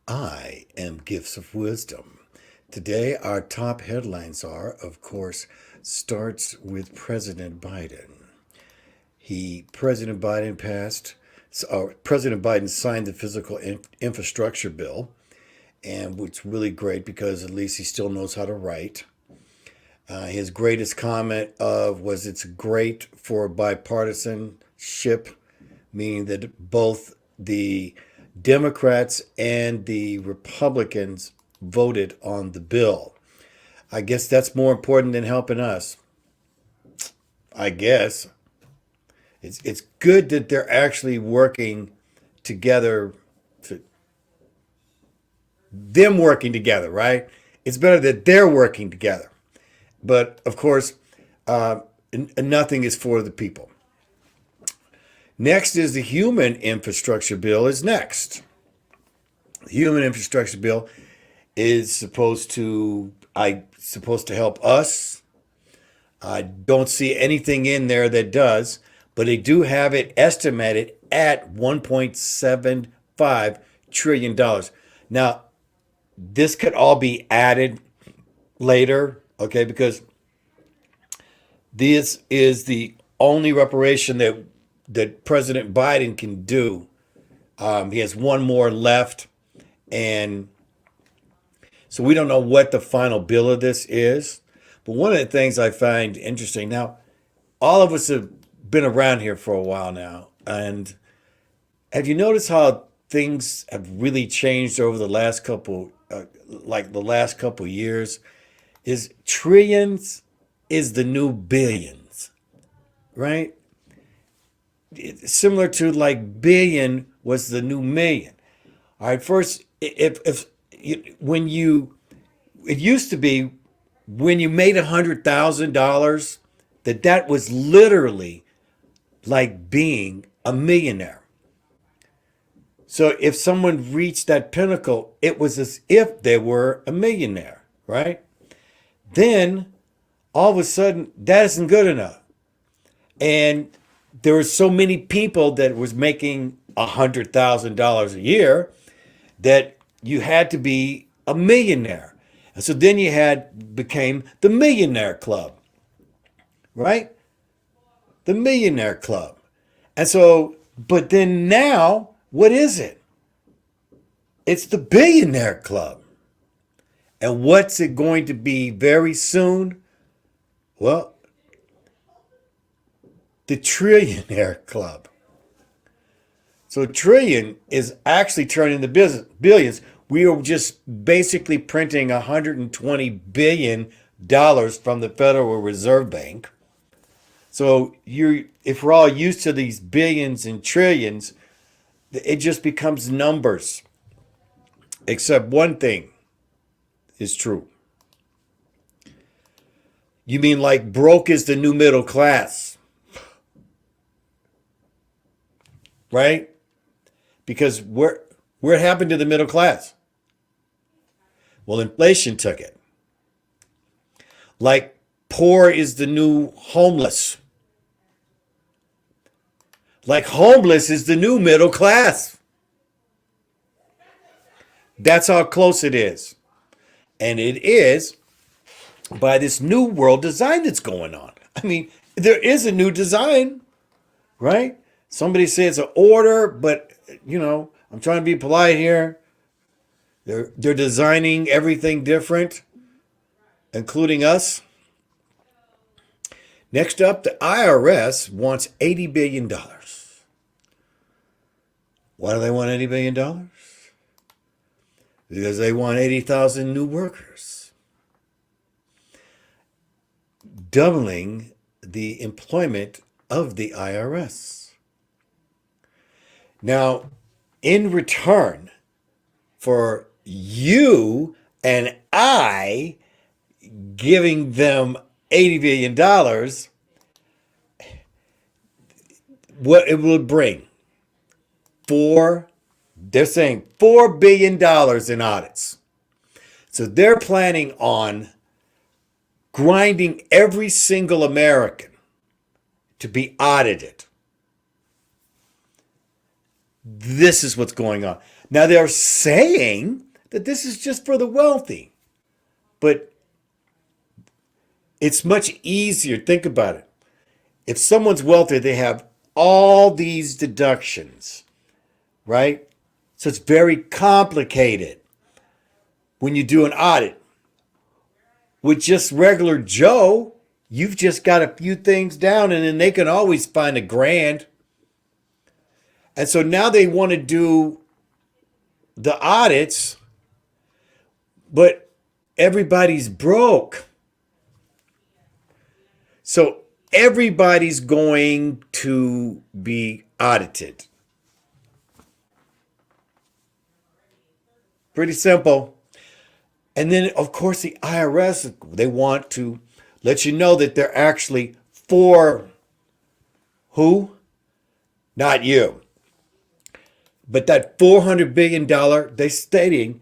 I am Gifts of Wisdom. Today, our top headlines are, of course, starts with President Biden. President Biden President Biden signed the physical infrastructure bill, and it's really great because at least he still knows how to write. His greatest comment was it's great for bipartisanship, meaning that both the Democrats and the Republicans voted on the bill. I guess that's more important than helping us. I guess it's good that they're actually working together, them working together, right? It's better that they're working together. But of course, nothing is for the people. Next is the human infrastructure bill is next. The human infrastructure bill is supposed to help us. I don't see anything in there that does, but they do have it estimated at $1.75 trillion. Now, this could all be added later, okay, because this is the only reparation that President Biden can do. He has one more left, and so we don't know what the final bill of this is. But one of the things I find interesting now, all of us have been around here for a while now, and have you noticed how things have really changed over the last couple years? Is trillions is the new billions, right? It's similar to like billion was the new million. All right, first, if when you it used to be when you made $100,000 that was literally like being a millionaire. So if someone reached that pinnacle, it was as if they were a millionaire, right? Then all of a sudden that isn't good enough. And there were so many people that was making $100,000 a year that you had to be a millionaire. And so then became the Millionaire Club, right? The Millionaire Club. And so, but then now, what is it? It's the Billionaire Club. And what's it going to be very soon? Well, the Trillionaire Club. So trillion is actually turning into billions. We are just basically printing $120 billion from the Federal Reserve Bank. So if we're all used to these billions and trillions, it just becomes numbers. Except one thing is true. You mean like broke is the new middle class, right? Because what happened to the middle class? Well, inflation took it. Like poor is the new homeless. Like homeless is the new middle class. That's how close it is. And it is by this new world design that's going on. I mean, there is a new design, right? Somebody says it's an order, but I'm trying to be polite here. They're designing everything different, including us. Next up, the IRS wants $80 billion. Why do they want $80 billion? Because they want 80,000 new workers, doubling the employment of the IRS. Now, in return for you and I giving them $80 billion, what it will bring? They're saying $4 billion in audits. So they're planning on grinding every single American to be audited. This is what's going on. Now they're saying that this is just for the wealthy, but it's much easier. Think about it. If someone's wealthy, they have all these deductions, right? So it's very complicated when you do an audit. With just regular Joe, you've just got a few things down and then they can always find $1,000. And so now they want to do the audits, but everybody's broke. So everybody's going to be audited. Pretty simple. And then, of course, the IRS, they want to let you know that they're actually for who? Not you. But that $400 billion they're stating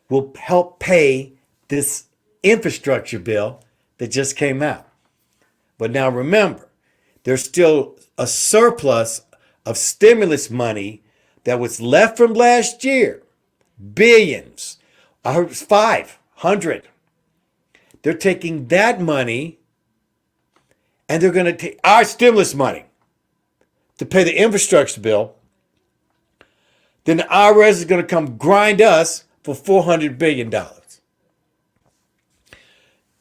will help pay this infrastructure bill that just came out. But now remember, there's still a surplus of stimulus money that was left from last year. Billions. I heard it was 500. They're taking that money and they're going to take our stimulus money to pay the infrastructure bill. Then the IRS is going to come grind us for $400 billion.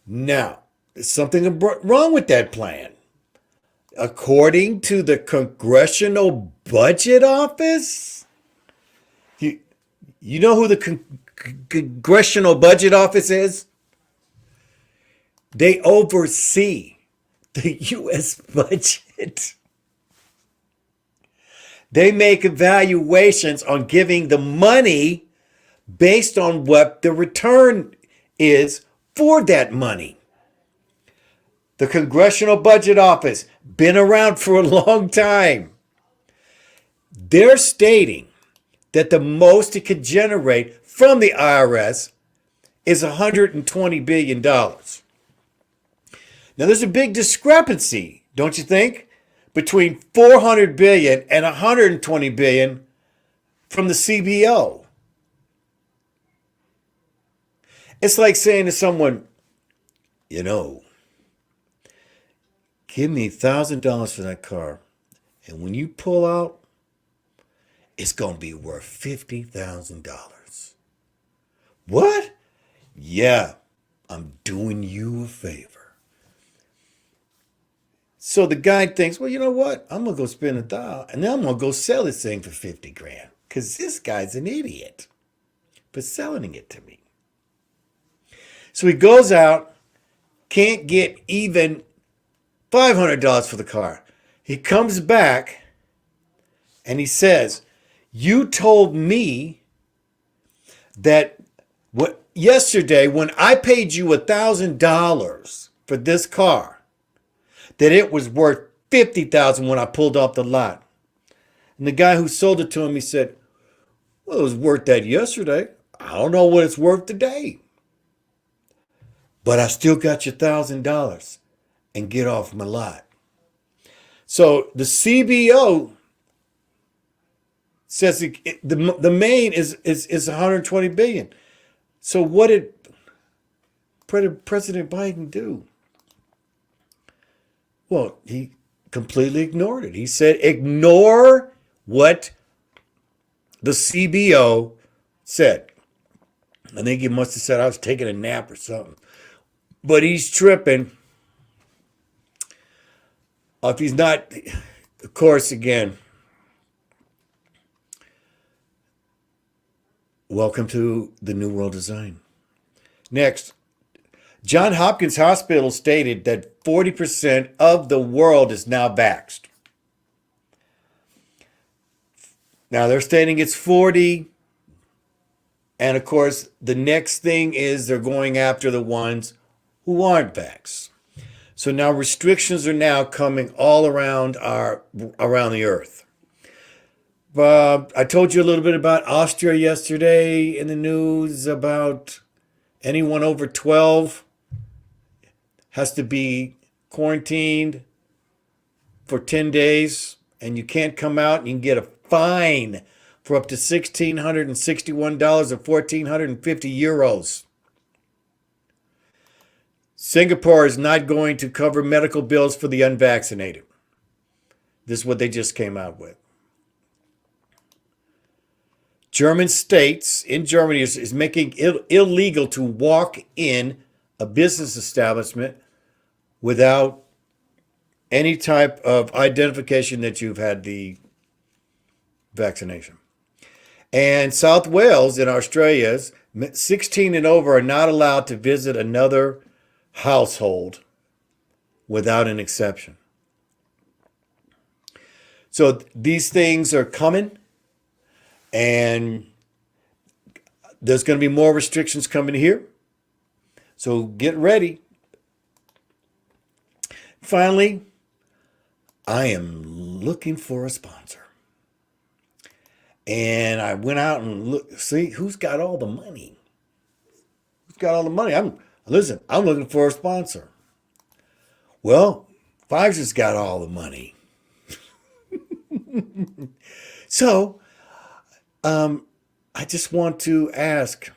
Now, there's something wrong with that plan. According to the Congressional Budget Office, you know who the Congressional Budget Office is? They oversee the U.S. budget. They make evaluations on giving the money based on what the return is for that money. The Congressional Budget Office, been around for a long time. They're stating that the most it could generate from the IRS is $120 billion. Now, there's a big discrepancy, don't you think, between $400 billion and $120 billion from the CBO. It's like saying to someone, you know, give me $1,000 for that car, and when you pull out, it's going to be worth $50,000. What? Yeah, I'm doing you a favor. So the guy thinks, well, you know what? I'm going to go spend $1,000 and then I'm going to go sell this thing for $50,000 because this guy's an idiot for selling it to me. So he goes out, can't get even $500 for the car. He comes back and he says, you told me that yesterday when I paid you $1,000 for this car, that it was worth $50,000 when I pulled off the lot. And the guy who sold it to him, he said, well, it was worth that yesterday. I don't know what it's worth today. But I still got your $1,000 and get off my lot. So the CBO says the main is $120 billion. So what did President Biden do? Well, he completely ignored it. He said, ignore what the CBO said. I think he must have said I was taking a nap or something. But he's tripping. If he's not, of course, again, welcome to the New World Design. Next, Johns Hopkins Hospital stated that 40% of the world is now vaxxed. Now they're stating it's 40. And of course, the next thing is they're going after the ones who aren't vaxxed. So now restrictions are now coming all around the earth. I told you a little bit about Austria yesterday in the news about anyone over 12 has to be quarantined for 10 days and you can't come out and you can get a fine for up to $1,661 or 1,450 euros. Singapore is not going to cover medical bills for the unvaccinated. This is what they just came out with. German states in Germany is making it illegal to walk in a business establishment without any type of identification that you've had the vaccination. And South Wales in Australia, 16 and over are not allowed to visit another household without an exception. So these things are coming, and there's going to be more restrictions coming here. So get ready. Finally, I am looking for a sponsor. And I went out and looked, see who's got all the money. Who's got all the money? I'm looking for a sponsor. Well, Pfizer's got all the money. So, I just want to ask.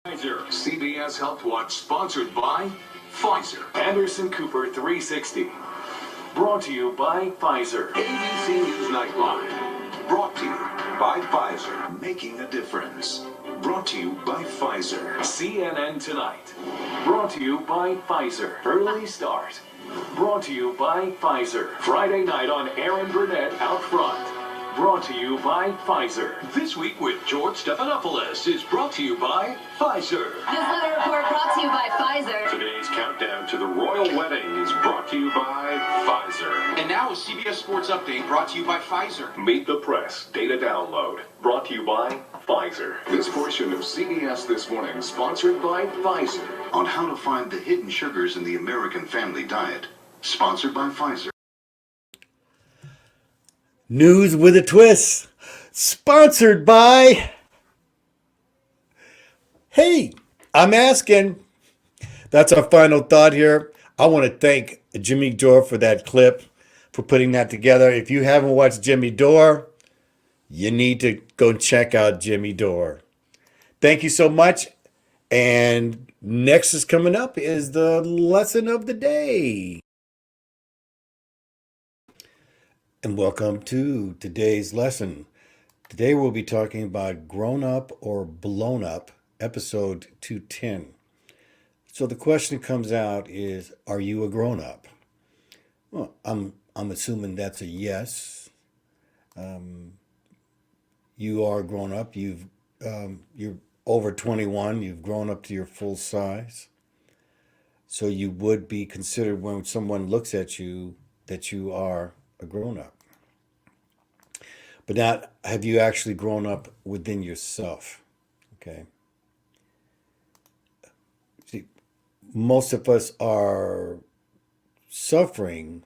CBS Health Watch, sponsored by Pfizer. Anderson Cooper 360. Brought to you by Pfizer. ABC News Nightline. Brought to you by Pfizer. Making a difference. Brought to you by Pfizer. CNN Tonight. Brought to you by Pfizer. Early Start. Brought to you by Pfizer. Friday night on Aaron Burnett Out Front. Brought to you by Pfizer. This Week with George Stephanopoulos is brought to you by Pfizer. This weather report brought to you by Pfizer. Today's countdown to the royal wedding is brought to you by Pfizer. And now a CBS Sports Update brought to you by Pfizer. Meet the Press data download brought to you by Pfizer. This portion of CBS This Morning sponsored by Pfizer. On how to find the hidden sugars in the American family diet. Sponsored by Pfizer. News with a twist. Sponsored by... Hey, I'm asking. That's our final thought here. I want to thank Jimmy Dore for that clip, for putting that together. If you haven't watched Jimmy Dore, you need to go check out Jimmy Dore. Thank you so much. And next is coming up is the lesson of the day. And welcome to today's lesson. Today we'll be talking about Grown Up or Blown Up, episode 210. So the question comes out is, are you a grown up? Well, I'm assuming that's a yes. You are grown up. You're over 21. You've grown up to your full size. So you would be considered, when someone looks at you, that you are a grown up. But now, have you actually grown up within yourself? Okay. See, most of us are suffering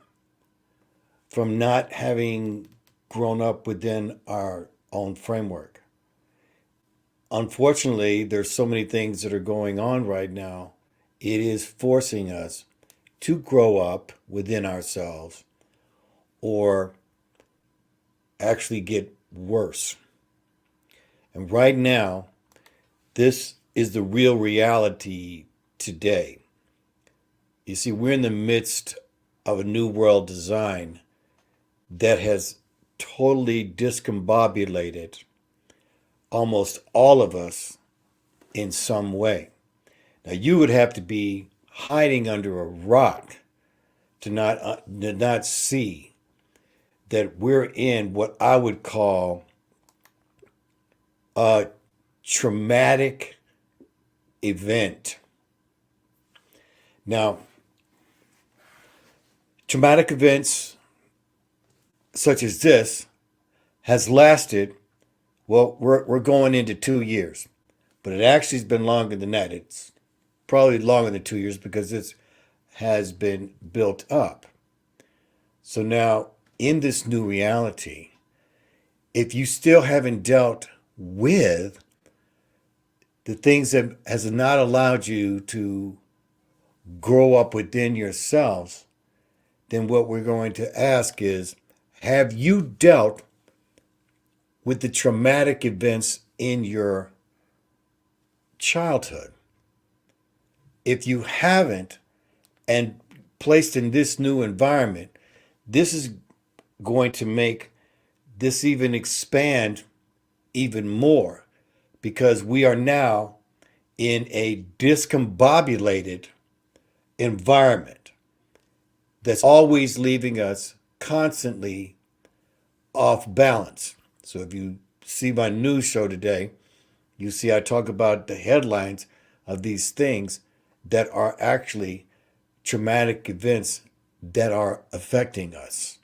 from not having grown up within our own framework. Unfortunately, there's so many things that are going on right now. It is forcing us to grow up within ourselves, or actually get worse. And right now, this is the real reality today. You see, we're in the midst of a new world design that has totally discombobulated almost all of us in some way. Now, you would have to be hiding under a rock to not see that we're in what I would call a traumatic event. Now, traumatic events such as this has lasted, well, we're going into 2 years, but it actually has been longer than that. It's probably longer than 2 years because this has been built up. So now, in this new reality, if you still haven't dealt with the things that has not allowed you to grow up within yourselves, then what we're going to ask is, have you dealt with the traumatic events in your childhood. If you haven't, and placed in this new environment, this is going to make this even expand even more, because we are now in a discombobulated environment that's always leaving us constantly off balance. So if you see my news show today, you see I talk about the headlines of these things that are actually traumatic events that are affecting us.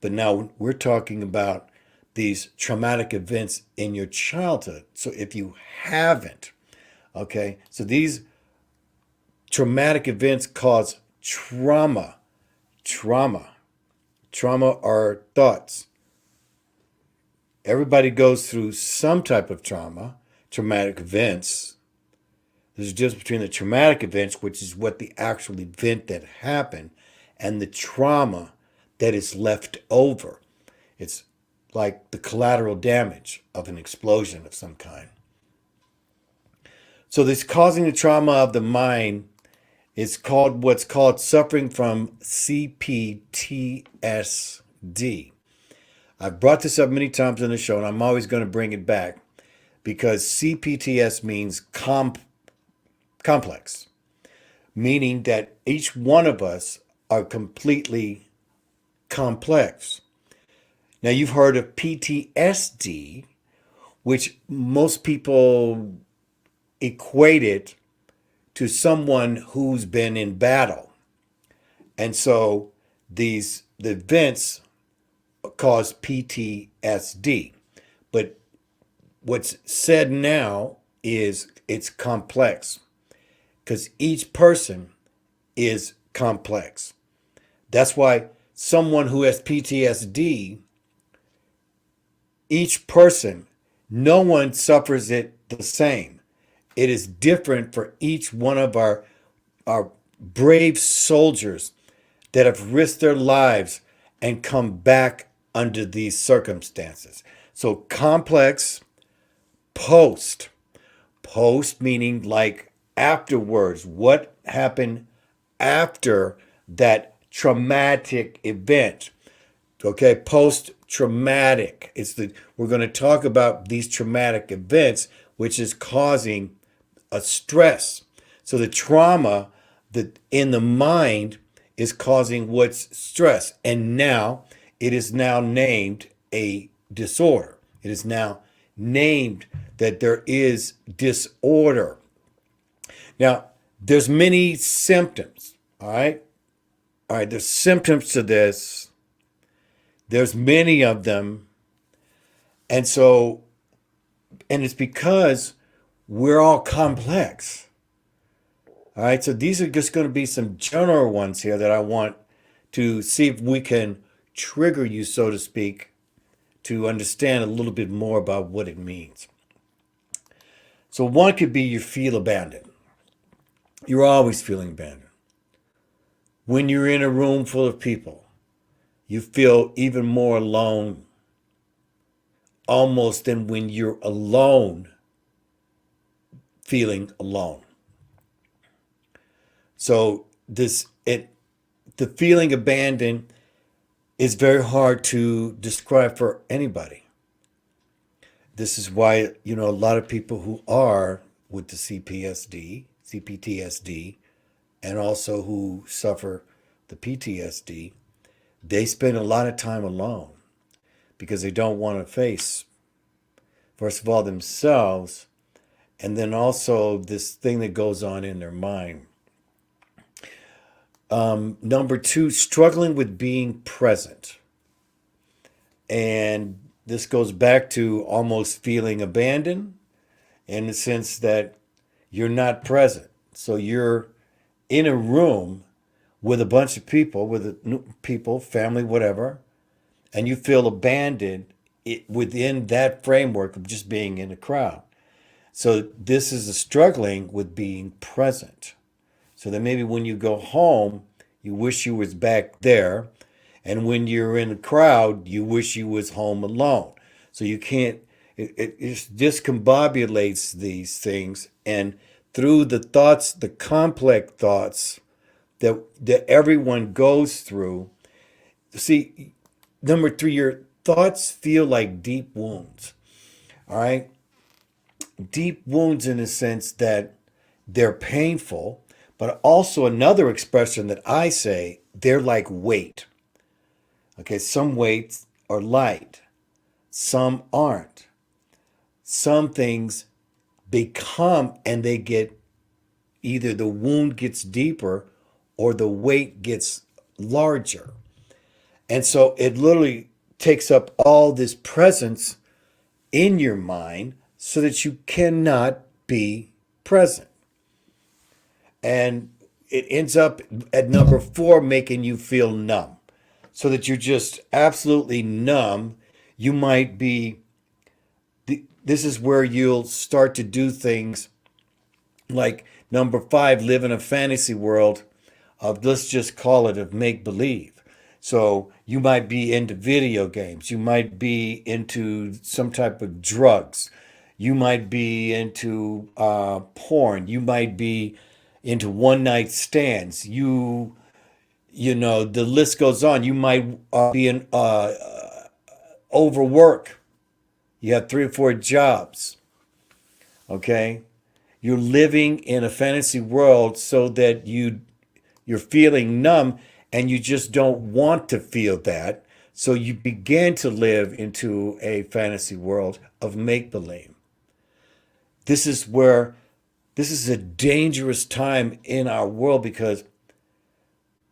But now we're talking about these traumatic events in your childhood. So if you haven't, okay, so these traumatic events cause trauma. Trauma are thoughts. Everybody goes through some type of trauma, traumatic events. There's a difference between the traumatic events, which is what the actual event that happened, and the trauma that is left over. It's like the collateral damage of an explosion of some kind. So this causing the trauma of the mind is called what's called suffering from CPTSD. I've brought this up many times on the show, and I'm always going to bring it back because CPTS means complex, meaning that each one of us are completely complex. Now, you've heard of PTSD, which most people equate it to someone who's been in battle. And so the events cause PTSD. But what's said now is it's complex because each person is complex. That's why someone who has PTSD, each person, no one suffers it the same. It is different for each one of our brave soldiers that have risked their lives and come back under these circumstances. So complex, post meaning like afterwards, what happened after that traumatic event. Okay, post-traumatic. We're going to talk about these traumatic events, which is causing a stress. So the trauma that in the mind is causing what's stress. And now it is now named a disorder. It is now named that there is disorder. Now, there's many symptoms, all right? All right, there's symptoms to this. There's many of them. And it's because we're all complex. All right, so these are just going to be some general ones here that I want to see if we can trigger you, so to speak, to understand a little bit more about what it means. So one could be you feel abandoned. You're always feeling abandoned. When you're in a room full of people, you feel even more alone, almost than when you're alone, feeling alone. So the feeling abandoned is very hard to describe for anybody. This is why, a lot of people who are with the CPTSD, and also who suffer the PTSD, they spend a lot of time alone because they don't want to face, first of all, themselves, and then also this thing that goes on in their mind. Number two, struggling with being present. And this goes back to almost feeling abandoned in the sense that you're not present. So you're in a room with a bunch of people, family, whatever, and you feel abandoned within that framework of just being in a crowd. So this is a struggling with being present. So that maybe when you go home, you wish you was back there. And when you're in a crowd, you wish you was home alone. So you can't, it just discombobulates these things. And through the thoughts, the complex thoughts that everyone goes through, see, number three, your thoughts feel like deep wounds. All right. Deep wounds in the sense that they're painful, but also another expression that I say, they're like weight. Okay, some weights are light, some aren't. Some things become and they get either the wound gets deeper or the weight gets larger. And so it literally takes up all this presence in your mind so that you cannot be present. And it ends up at number four, making you feel numb so that you're just absolutely numb. You might be, this is where you'll start to do things like number five, live in a fantasy world of, let's just call it, of make believe. So you might be into video games. You might be into some type of drugs. You might be into porn. You might be into one night stands. You know, the list goes on. You might be in overwork. You have 3 or 4 jobs. Okay, you're living in a fantasy world so that you're feeling numb and you just don't want to feel that. So you begin to live into a fantasy world of make believe. This is a dangerous time in our world because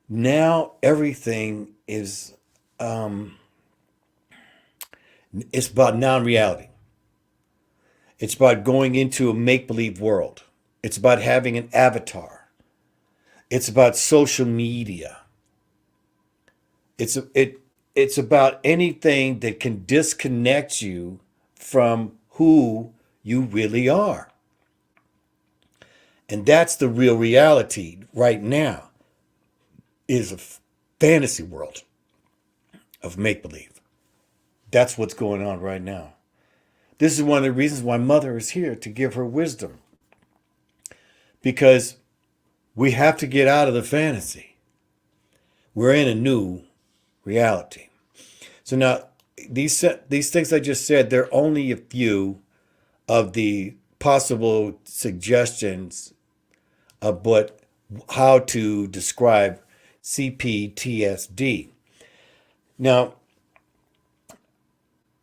now everything is it's about non-reality. It's about going into a make-believe world. It's about having an avatar. It's about social media. It's about anything that can disconnect you from who you really are. And that's the real reality right now, is a fantasy world of make-believe. That's what's going on right now. This is one of the reasons why Mother is here, to give her wisdom. Because we have to get out of the fantasy. We're in a new reality. So now, these things I just said, they're only a few of the possible suggestions of how to describe CPTSD. Now,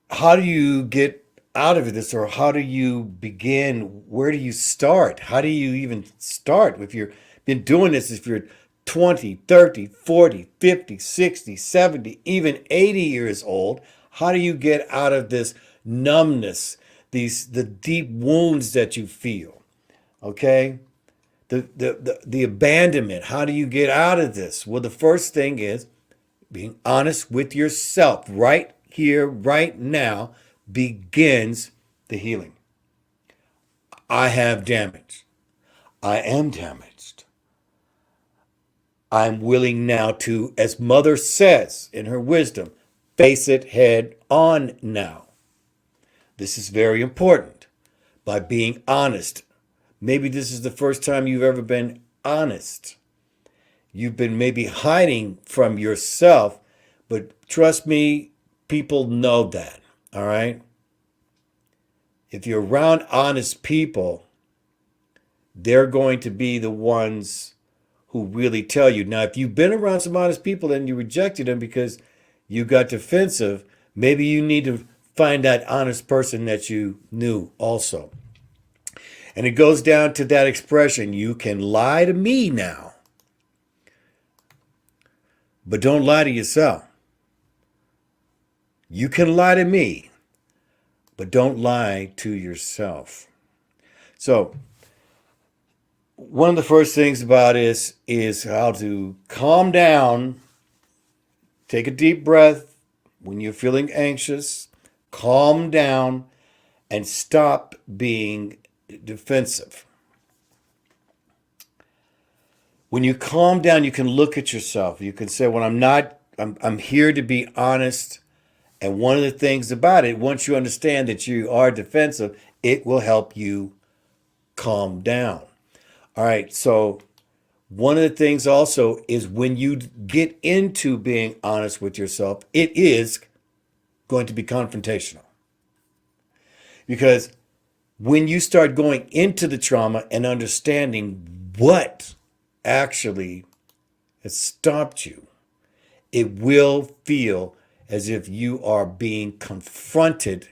how do you get out of this, or how do you begin? Where do you start? How do you even start? If you've been doing this, if you're 20, 30, 40, 50, 60, 70, even 80 years old, how do you get out of this numbness, the deep wounds that you feel? Okay? The abandonment. How do you get out of this? Well, the first thing is being honest with yourself. Right here, right now, begins the healing. I have damage. I am damaged. I'm willing now to, as Mother says in her wisdom, face it head on now. This is very important. By being honest. Maybe this is the first time you've ever been honest. You've been maybe hiding from yourself, but trust me, people know that. All right? If you're around honest people, they're going to be the ones who really tell you. Now, if you've been around some honest people and you rejected them because you got defensive, maybe you need to find that honest person that you knew also. And it goes down to that expression, you can lie to me now, but don't lie to yourself. You can lie to me, but don't lie to yourself. So, one of the first things about this is how to calm down, take a deep breath when you're feeling anxious, calm down, and stop being defensive. When you calm down, you can look at yourself. You can say, well, I'm here to be honest And one of the things about it, once you understand that you are defensive, it will help you calm down. All right. So one of the things also is when you get into being honest with yourself, it is going to be confrontational. Because when you start going into the trauma and understanding what actually has stopped you, it will feel as if you are being confronted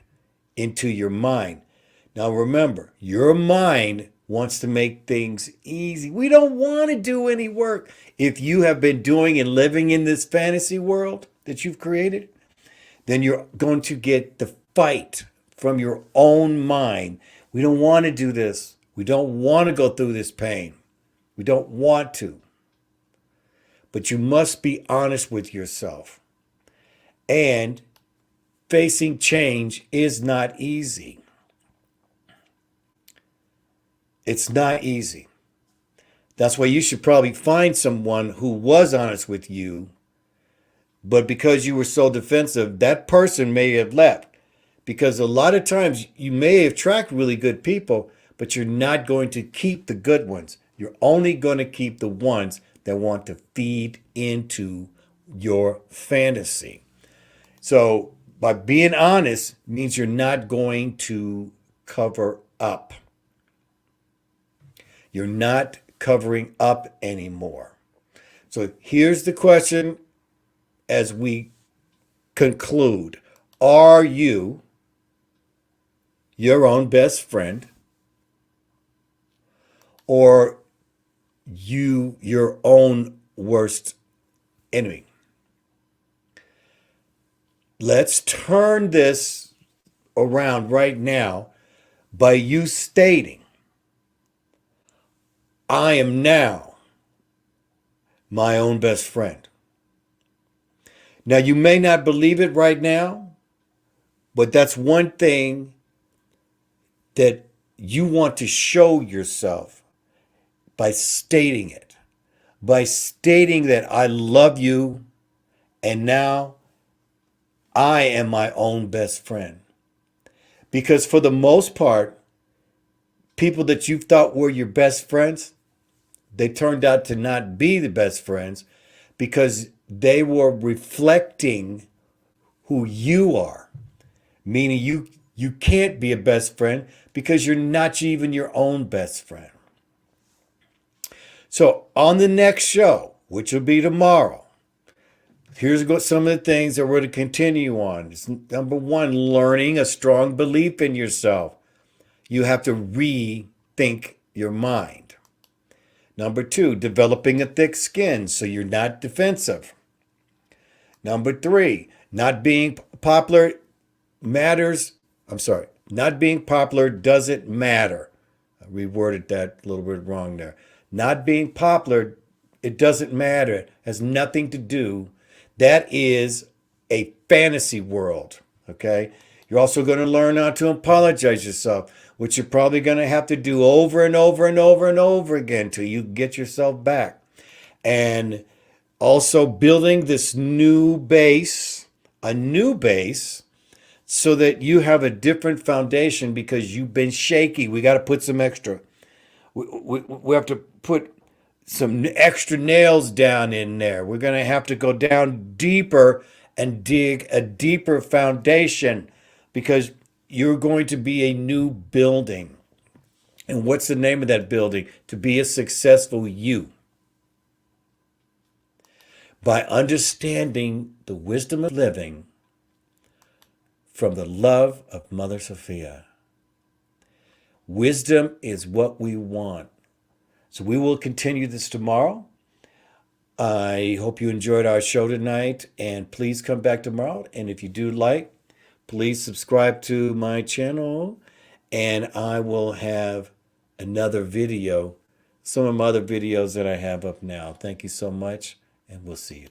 into your mind. Now remember, your mind wants to make things easy. We don't want to do any work. If you have been doing and living in this fantasy world that you've created, then you're going to get the fight from your own mind. We don't want to do this. We don't want to go through this pain. We don't want to. But you must be honest with yourself. And facing change is not easy. It's not easy. That's why you should probably find someone who was honest with you, but because you were so defensive, that person may have left. Because a lot of times you may attract really good people, but you're not going to keep the good ones. You're only going to keep the ones that want to feed into your fantasy. So by being honest means you're not going to cover up. You're not covering up anymore. So here's the question as we conclude. Are you your own best friend, or you your own worst enemy? Let's turn this around right now by you stating, I am now my own best friend. Now, you may not believe it right now, but that's one thing that you want to show yourself by stating it. By stating that I love you and now I am my own best friend. Because for the most part, people that you thought were your best friends, they turned out to not be the best friends because they were reflecting who you are. Meaning you can't be a best friend because you're not even your own best friend. So on the next show, which will be tomorrow, here's some of the things that we're going to continue on. It's number one, learning a strong belief in yourself. You have to rethink your mind. Number two, developing a thick skin so you're not defensive. Number three, not being popular matters. Not being popular doesn't matter. I reworded that a little bit wrong there. Not being popular, it doesn't matter. It has nothing to do. That is a fantasy world, okay? You're also going to learn how to apologize yourself, which you're probably going to have to do over and over and over and over again till you get yourself back. And also building this new base, a new base, so that you have a different foundation because you've been shaky. We got to put some extra. We have to put some extra nails down in there. We're going to have to go down deeper and dig a deeper foundation because you're going to be a new building. And what's the name of that building? To be a successful you. By understanding the wisdom of living from the love of Mother Sophia. Wisdom is what we want. So we will continue this tomorrow. I hope you enjoyed our show tonight, and please come back tomorrow. And if you do like, please subscribe to my channel, and I will have another video, some of my other videos that I have up now. Thank you so much, and we'll see you.